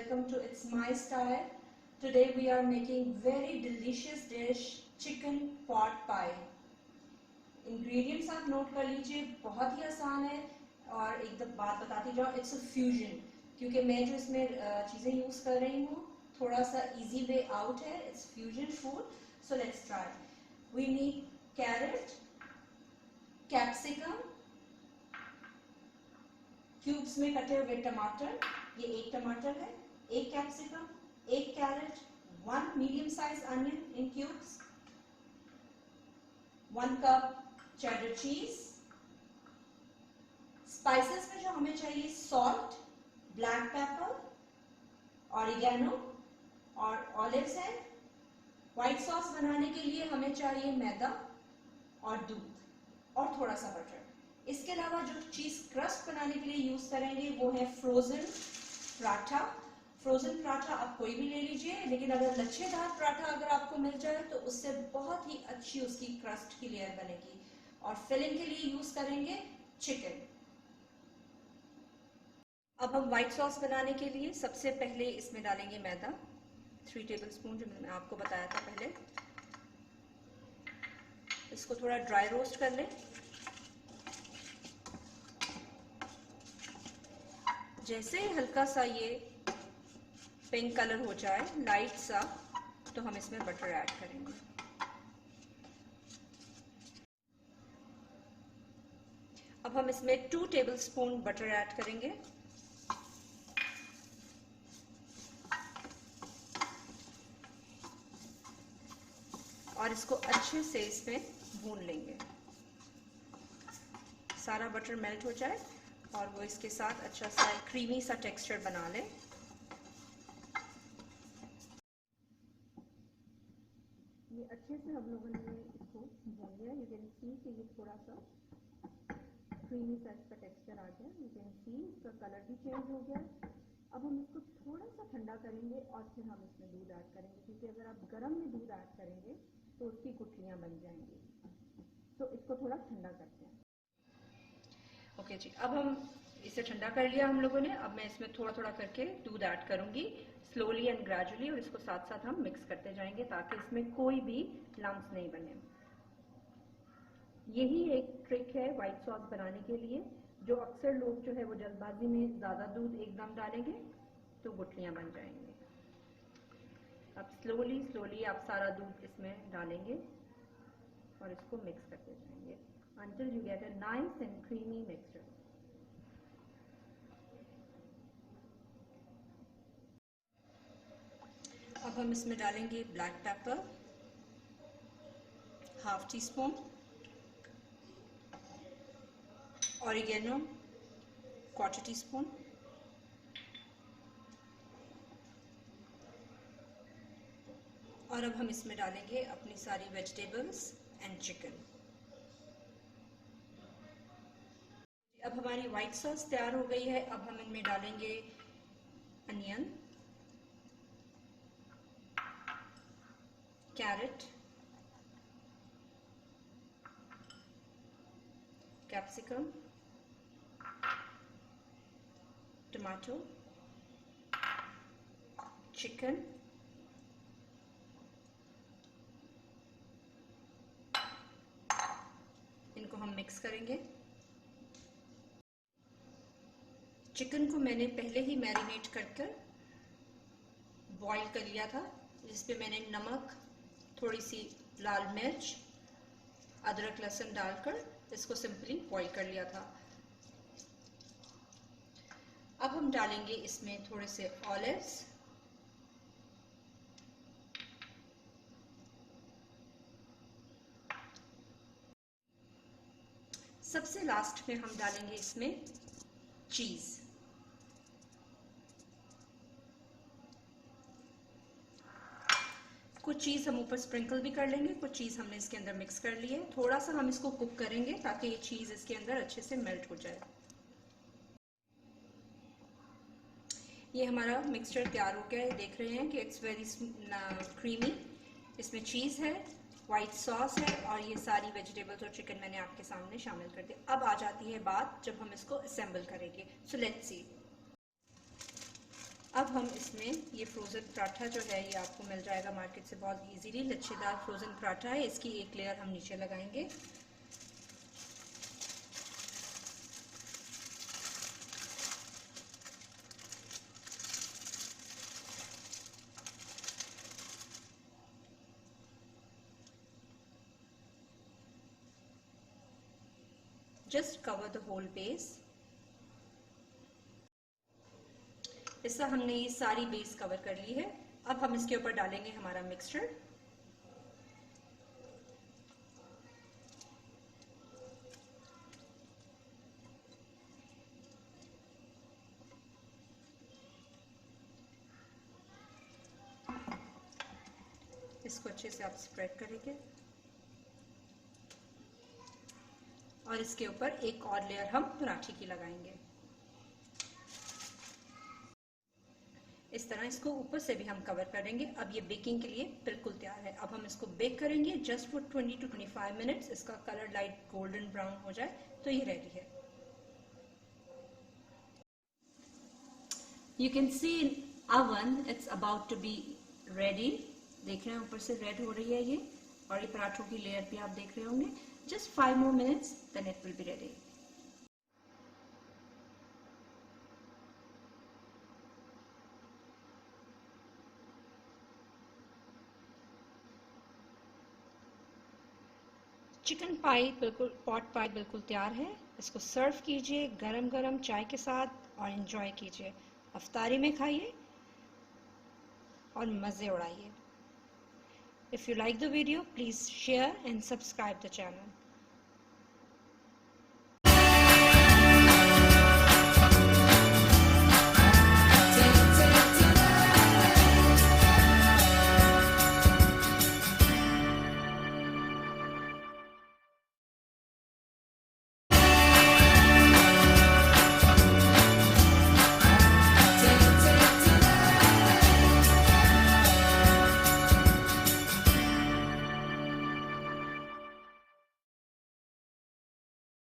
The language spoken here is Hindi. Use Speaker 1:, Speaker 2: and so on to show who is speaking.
Speaker 1: welcome to It's My Style. Today we are making very delicious dish chicken pot pie. Ingredients आप नोट कर लीजिए, बहुत ही आसान है और एक बात बताती जाऊँ, इट्स अ फ्यूजन क्योंकि मैं जो इसमें चीज़ें यूज़ कर रही हूँ थोड़ा सा इजी वे आउट है. It's fusion food. So let's try. We need carrot, capsicum, cubes में कटे हुए टमाटर, ये एक टमाटर है, एक कैप्सिकम, एक carrot, 1 medium size onion in cubes, 1 cup cheddar cheese. Spices में जो हमें चाहिए सॉल्ट, ब्लैक पेपर, ऑरिगेनो और ऑलिव्स है. व्हाइट सॉस बनाने के लिए हमें चाहिए मैदा और दूध और थोड़ा सा बटर. इसके अलावा जो चीज क्रस्ट बनाने के लिए यूज करेंगे वो है फ्रोजन पराठा. फ्रोजन पराठा आप कोई भी ले लीजिए, लेकिन अगर लच्छेदार पराठा अगर आपको मिल जाए तो उससे बहुत ही अच्छी उसकी क्रस्ट की लेयर बनेगी. और फिलिंग के लिए यूज करेंगे चिकन. अब हम व्हाइट सॉस बनाने के लिए सबसे पहले इसमें डालेंगे मैदा, 3 टेबलस्पून, जो मैंने आपको बताया था पहले. इसको थोड़ा ड्राई रोस्ट कर लें. जैसे हल्का सा ये पिंक कलर हो जाए, लाइट सा, तो हम इसमें बटर ऐड करेंगे. अब हम इसमें 2 टेबलस्पून बटर ऐड करेंगे. और इसको अच्छे से इसमें भून लेंगे. सारा बटर मेल्ट हो जाए और वो इसके साथ अच्छा सा क्रीमी सा टेक्सचर बना ले. ये अच्छे से हम लोगों ने इसको भून लिया. यू कैन सी कि ये थोड़ा सा क्रीमी सा इसका टेक्सचर आ गया. यू कैन सी इसका कलर भी चेंज हो गया. अब हम इसको थोड़ा सा ठंडा करेंगे और फिर हम इसमें दूध ऐड करेंगे, क्योंकि अगर आप गर्म में दूध ऐड करेंगे तो उसकी गुठलियां बन जाएंगी. तो इसको थोड़ा ठंडा करते हैं. ओके जी, अब हम इसे ठंडा कर लिया हम लोगों ने. अब मैं इसमें थोड़ा थोड़ा करके दूध ऐड करूंगी, स्लोली एंड ग्रेजुअली, और इसको साथ साथ हम मिक्स करते जाएंगे ताकि इसमें कोई भी लम्प्स नहीं बने. यही एक ट्रिक है व्हाइट सॉस बनाने के लिए. जो अक्सर लोग जो है वो जल्दबाजी में ज्यादा दूध एकदम डालेंगे तो गुठलियां बन जाएंगी. अब स्लोली स्लोली आप सारा दूध इसमें डालेंगे और इसको मिक्स करते जाएंगे until you get a nice and creamy mixture. अब हम इसमें डालेंगे black pepper, ½ teaspoon, oregano, ½ teaspoon, और अब हम इसमें डालेंगे अपनी सारी वेजिटेबल्स एंड चिकन. अब हमारी व्हाइट सॉस तैयार हो गई है. अब हम इनमें डालेंगे onion, carrot, capsicum, tomato, chicken, इनको हम मिक्स करेंगे. चिकन को मैंने पहले ही मैरिनेट कर बॉईल कर लिया था, जिसपे मैंने नमक, थोड़ी सी लाल मिर्च, अदरक लहसुन डालकर इसको सिंपली बॉईल कर लिया था. अब हम डालेंगे इसमें थोड़े से ऑलिव्स, सबसे लास्ट में हम डालेंगे इसमें चीज. कुछ चीज हम ऊपर स्प्रिंकल भी कर लेंगे, कुछ चीज हमने इसके अंदर मिक्स कर ली है. थोड़ा सा हम इसको कुक करेंगे ताकि ये चीज इसके अंदर अच्छे से मेल्ट हो जाए. ये हमारा मिक्सचर तैयार हो गया है. देख रहे हैं कि इट्स वेरी क्रीमी. इसमें चीज है, व्हाइट सॉस है और ये सारी वेजिटेबल्स और चिकन मैंने आपके सामने शामिल कर दिया. अब आ जाती है बात जब हम इसको असेंबल करेंगे. So let's see. अब हम इसमें ये फ्रोज़न पराठा जो है ये आपको मिल जाएगा मार्केट से बहुत इजीली, लच्छेदार फ्रोज़न पराठा है। इसकी एक लेयर हम नीचे लगाएंगे। Just cover the whole base। इस तरह हमने ये सारी बेस कवर कर ली है। अब हम इसके ऊपर डालेंगे हमारा मिक्सचर। इसको अच्छे से आप स्प्रेड करेंगे और इसके ऊपर एक और लेयर हम पराठे की लगाएंगे। इस तरह इसको ऊपर से भी हम कवर करेंगे। अब ये बेकिंग के लिए बिल्कुल तैयार है। अब हम इसको बेक करेंगे जस्ट फॉर 20 to 25 मिनट्स। इसका कलर लाइट गोल्डन ब्राउन हो जाए तो ये रेडी है। You can see in oven it's about to be ready. देख रहे हैं ऊपर से रेड हो रही है ये, और ये पराठों की लेयर भी आप देख रहे होंगे। Just 5 more minutes then it will be ready। Chicken pie बिल्कुल, पॉट पाई बिल्कुल तैयार है। इसको सर्व कीजिए गरम गरम चाय के साथ और एंजॉय कीजिए। अफ्तारी में खाइए और मज़े उड़ाइए। If you like the video, please share and subscribe the channel।